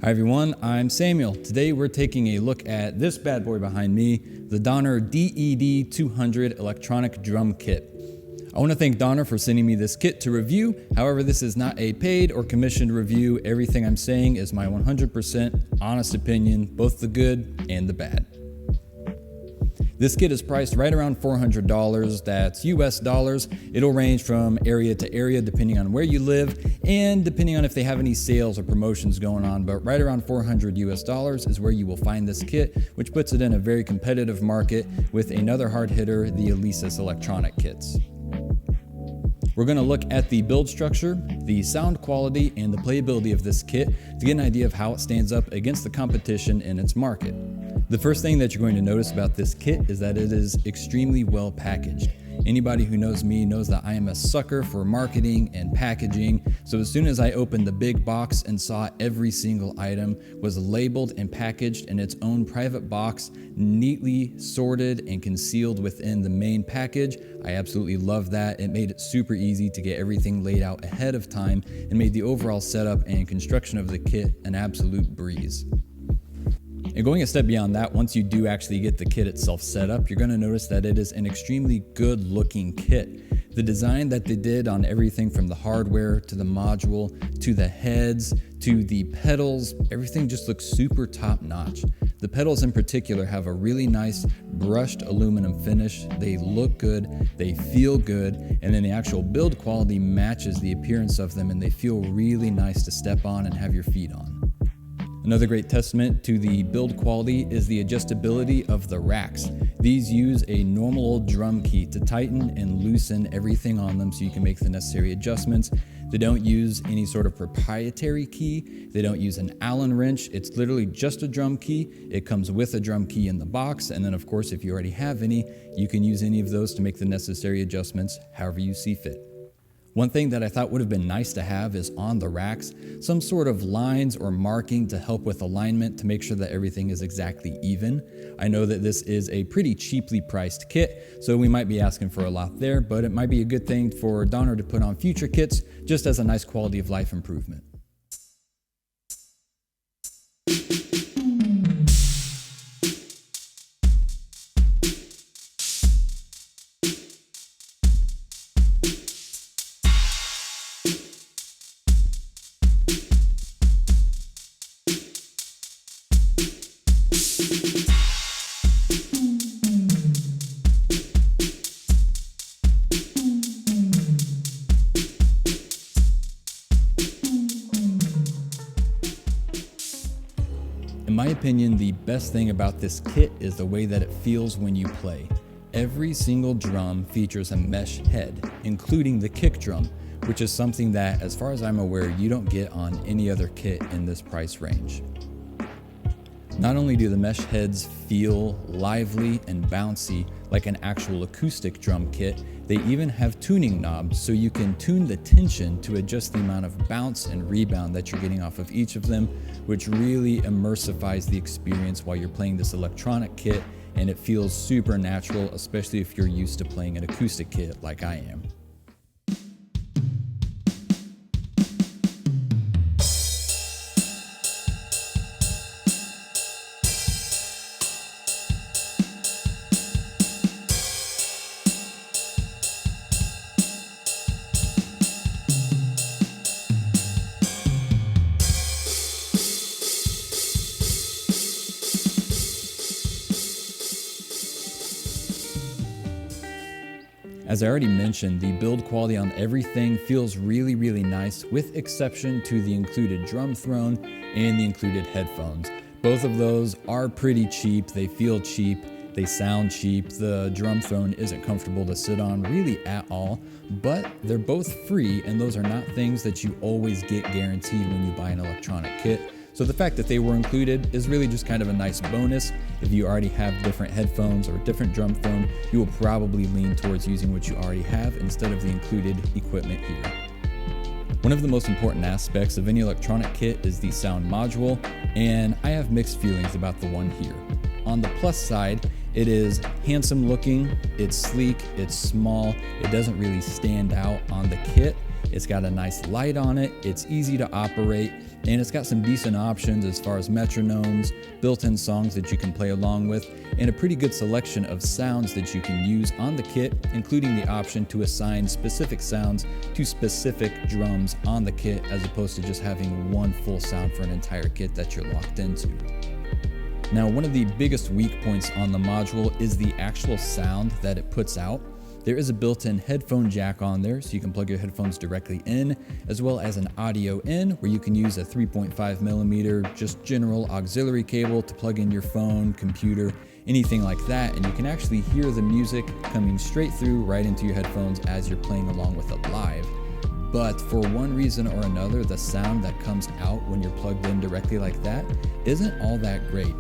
Hi everyone, I'm Samuel. Today we're taking a look at this bad boy behind me, the Donner DED-200 electronic drum kit. I want to thank Donner for sending me this kit to review. However, this is not a paid or commissioned review. Everything I'm saying is my 100% honest opinion, both the good and the bad. This kit is priced right around $400, that's US dollars. It'll range from area to area depending on where you live and depending on if they have any sales or promotions going on, but right around $400 US dollars is where you will find this kit, which puts it in a very competitive market with another hard hitter, the Alesis electronic kits. We're going to look at the build structure, the sound quality, and the playability of this kit to get an idea of how it stands up against the competition in its market. The first thing that you're going to notice about this kit is that it is extremely well packaged. Anybody who knows me knows that I am a sucker for marketing and packaging, so as soon as I opened the big box and saw every single item was labeled and packaged in its own private box, neatly sorted and concealed within the main package, I absolutely love that. It made it super easy to get everything laid out ahead of time and made the overall setup and construction of the kit an absolute breeze. And going a step beyond that, once you do actually get the kit itself set up, you're going to notice that it is an extremely good looking kit. The design that they did on everything from the hardware to the module to the heads to the pedals, everything just looks super top notch. The pedals in particular have a really nice brushed aluminum finish. They look good, they feel good, and then the actual build quality matches the appearance of them and they feel really nice to step on and have your feet on. Another great testament to the build quality is the adjustability of the racks. These use a normal old drum key to tighten and loosen everything on them so you can make the necessary adjustments. They don't use any sort of proprietary key. They don't use an Allen wrench. It's literally just a drum key. It comes with a drum key in the box. And then of course, if you already have any, you can use any of those to make the necessary adjustments however you see fit. One thing that I thought would have been nice to have is on the racks, some sort of lines or marking to help with alignment to make sure that everything is exactly even. I know that this is a pretty cheaply priced kit, so we might be asking for a lot there, but it might be a good thing for Donner to put on future kits just as a nice quality of life improvement. In my opinion, the best thing about this kit is the way that it feels when you play. Every single drum features a mesh head, including the kick drum, which is something that, as far as I'm aware, you don't get on any other kit in this price range. Not only do the mesh heads feel lively and bouncy like an actual acoustic drum kit, they even have tuning knobs so you can tune the tension to adjust the amount of bounce and rebound that you're getting off of each of them, which really immersifies the experience while you're playing this electronic kit, and it feels super natural, especially if you're used to playing an acoustic kit like I am. As I already mentioned, the build quality on everything feels really, really nice, with exception to the included drum throne and the included headphones. Both of those are pretty cheap, they feel cheap, they sound cheap. The drum throne isn't comfortable to sit on really at all, but they're both free, and those are not things that you always get guaranteed when you buy an electronic kit. So the fact that they were included is really just kind of a nice bonus. If you already have different headphones or a different drum throne, you will probably lean towards using what you already have instead of the included equipment here. One of the most important aspects of any electronic kit is the sound module, and I have mixed feelings about the one here. On the plus side, it is handsome looking, it's sleek, it's small, it doesn't really stand out on the kit, It's got a nice light on it, it's easy to operate, and it's got some decent options as far as metronomes, built-in songs that you can play along with, and a pretty good selection of sounds that you can use on the kit, including the option to assign specific sounds to specific drums on the kit, as opposed to just having one full sound for an entire kit that you're locked into. Now, one of the biggest weak points on the module is the actual sound that it puts out. There is a built-in headphone jack on there, so you can plug your headphones directly in, as well as an audio in, where you can use a 3.5mm just general auxiliary cable to plug in your phone, computer, anything like that, and you can actually hear the music coming straight through right into your headphones as you're playing along with it live. But for one reason or another, the sound that comes out when you're plugged in directly like that isn't all that great.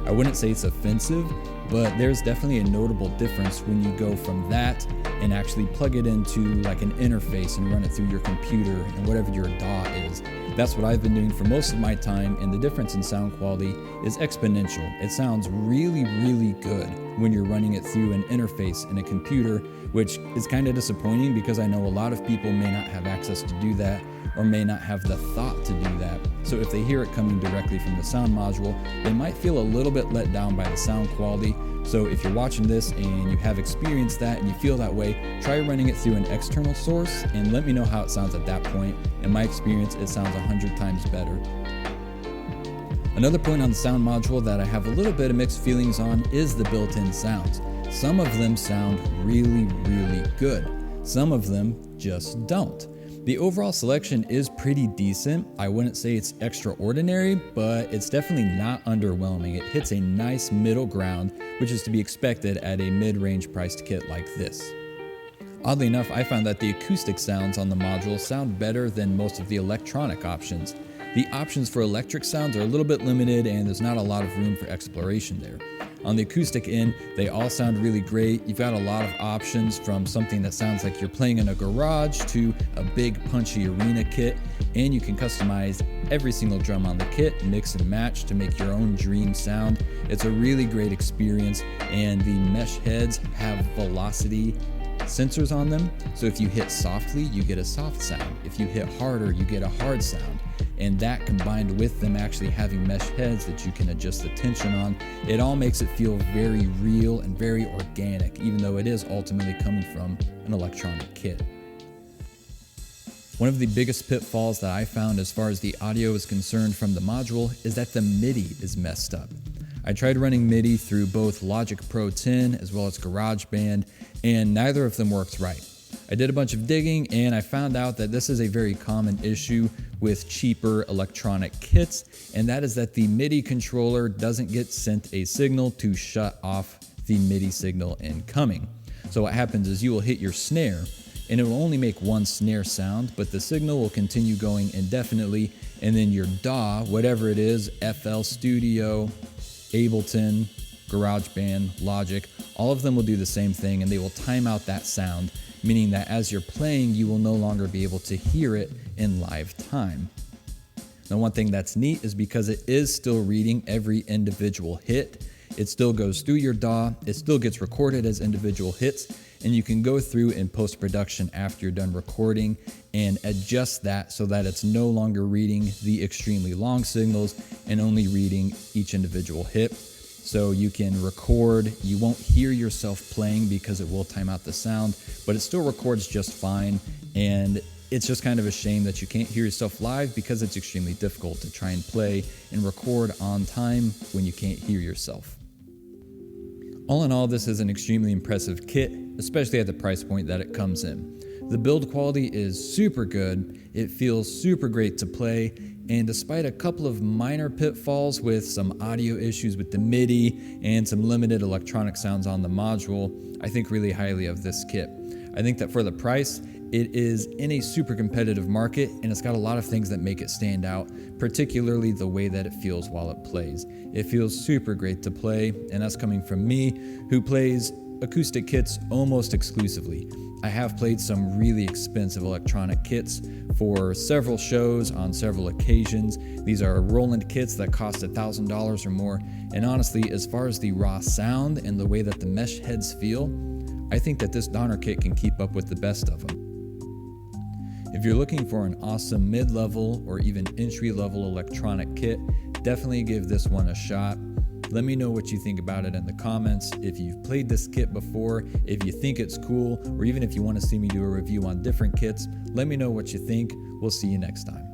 I wouldn't say it's offensive, but there's definitely a notable difference when you go from that and actually plug it into like an interface and run it through your computer and whatever your DAW is. That's what I've been doing for most of my time, and the difference in sound quality is exponential. It sounds really, really good when you're running it through an interface in a computer, which is kind of disappointing because I know a lot of people may not have access to do that or may not have the thought to do that. So if they hear it coming directly from the sound module, they might feel a little bit let down by the sound quality. So if you're watching this and you have experienced that and you feel that way, try running it through an external source and let me know how it sounds at that point. In my experience, it sounds 100 times better. Another point on the sound module that I have a little bit of mixed feelings on is the built-in sounds. Some of them sound really, really good. Some of them just don't. The overall selection is pretty decent. I wouldn't say it's extraordinary, but it's definitely not underwhelming. It hits a nice middle ground, which is to be expected at a mid-range priced kit like this. Oddly enough, I found that the acoustic sounds on the module sound better than most of the electronic options. The options for electric sounds are a little bit limited and there's not a lot of room for exploration there. On the acoustic end, they all sound really great. You've got a lot of options, from something that sounds like you're playing in a garage to a big punchy arena kit, and you can customize every single drum on the kit, mix and match to make your own dream sound. It's a really great experience, and the mesh heads have velocity sensors on them, so if you hit softly, you get a soft sound. If you hit harder, you get a hard sound. And that, combined with them actually having mesh heads that you can adjust the tension on, it all makes it feel very real and very organic, even though it is ultimately coming from an electronic kit. One of the biggest pitfalls that I found as far as the audio is concerned from the module is that the MIDI is messed up. I tried running MIDI through both Logic Pro 10 as well as GarageBand, and neither of them worked right. I did a bunch of digging and I found out that this is a very common issue with cheaper electronic kits, and that is that the MIDI controller doesn't get sent a signal to shut off the MIDI signal incoming. So what happens is you will hit your snare and it will only make one snare sound, but the signal will continue going indefinitely, and then your DAW, whatever it is, FL Studio, Ableton, GarageBand, Logic, all of them will do the same thing, and they will time out that sound, meaning that as you're playing, you will no longer be able to hear it in live time. Now, one thing that's neat is because it is still reading every individual hit, it still goes through your DAW, it still gets recorded as individual hits, and you can go through in post-production after you're done recording and adjust that so that it's no longer reading the extremely long signals and only reading each individual hit. So you can record, you won't hear yourself playing because it will time out the sound, but it still records just fine. And it's just kind of a shame that you can't hear yourself live because it's extremely difficult to try and play and record on time when you can't hear yourself. All in all, this is an extremely impressive kit, especially at the price point that it comes in. The build quality is super good, it feels super great to play, and despite a couple of minor pitfalls with some audio issues with the MIDI and some limited electronic sounds on the module, I think really highly of this kit. I think that for the price, it is in a super competitive market, and it's got a lot of things that make it stand out, particularly the way that it feels while it plays. It feels super great to play, and that's coming from me, who plays acoustic kits almost exclusively. I have played some really expensive electronic kits for several shows on several occasions. These are Roland kits that cost $1,000 or more, and honestly, as far as the raw sound and the way that the mesh heads feel, I think that this Donner kit can keep up with the best of them. If you're looking for an awesome mid-level or even entry-level electronic kit, definitely give this one a shot. Let me know what you think about it in the comments. If you've played this kit before, if you think it's cool, or even if you want to see me do a review on different kits, let me know what you think. We'll see you next time.